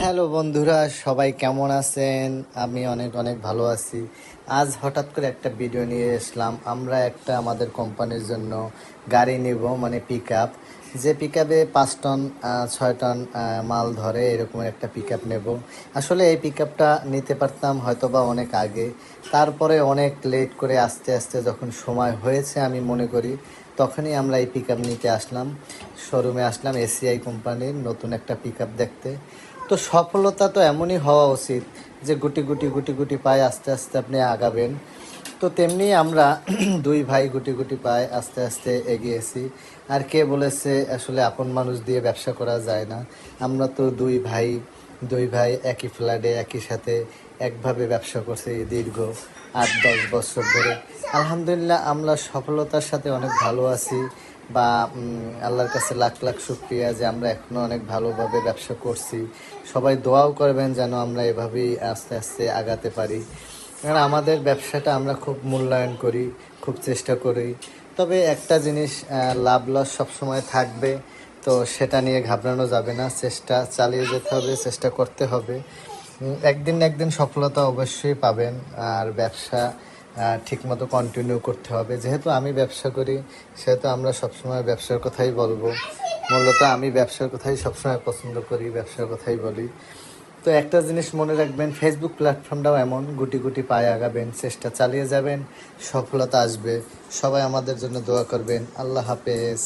Hello বন্ধুরা, সবাই কেমন আছেন? আমি অনেক অনেক ভালো আছি। আজ হঠাৎ করে একটা ভিডিও নিয়ে আসলাম। আমরা একটা আমাদের কোম্পানির জন্য গাড়ি নেব, মানে পিক আপ। যে পিক আপে 5 টন 6 টন মাল ধরে, এরকম একটা পিক আপ নেব। আসলে এই পিক আপটা নিতে পারতাম হয়তো বা অনেক আগে, তারপরে অনেক লেট করে আস্তে আস্তে যখন সময় হয়েছে আমি মনে করি, তখনই আমরা এই পিক আপ নিতে আসলাম। শোরুমে আসলাম এসিআই কোম্পানির নতুন একটা পিক আপ দেখতে। তো সফলতা তো এমনই হওয়া উচিত যে গুটি গুটি গুটি গুটি পায়ে আস্তে আস্তে আপনি আগাবেন। তো তেমনি আমরা দুই ভাই গুটি গুটি পায়ে আস্তে আস্তে এগিয়েছি। আর কে বলেছে আসলে আপন মানুষ দিয়ে ব্যবসা করা যায় না? আমরা তো দুই ভাই একই ফ্ল্যাটে একই সাথে একভাবে ব্যবসা করছি দীর্ঘ 8-10 বছর ধরে। আলহামদুলিল্লাহ আমরা সফলতার সাথে অনেক ভালো আছি, বা আল্লাহর কাছে লাখ লাখ শুকরিয়া যে আমরা এখনও অনেক ভালোভাবে ব্যবসা করছি। সবাই দোয়াও করবেন যেন আমরা এভাবেই আস্তে আস্তে আগাতে পারি, কারণ আমাদের ব্যবসাটা আমরা খুব মূল্যায়ন করি, খুব চেষ্টা করি। তবে একটা জিনিস, লাভ লস সবসময় থাকবে, তো সেটা নিয়ে ঘাবড়ানো যাবে না। চেষ্টা চালিয়ে যেতে হবে, চেষ্টা করতে হবে। একদিন না একদিন সফলতা অবশ্যই পাবেন। আর ব্যবসা ঠিকমতো কন্টিনিউ করতে হবে। যেহেতু আমি ব্যবসা করি, সেহেতু আমরা সবসময় ব্যবসার কথাই বলবো। মূলত আমি ব্যবসার কথাই সবসময় পছন্দ করি, ব্যবসার কথাই বলি। তো একটা জিনিস মনে রাখবেন, ফেসবুক প্ল্যাটফর্মটাও এমন, গুটি গুটি পায়ে আগাবেন, চেষ্টা চালিয়ে যাবেন, সফলতা আসবে। সবাই আমাদের জন্য দোয়া করবেন। আল্লাহ হাফেজ।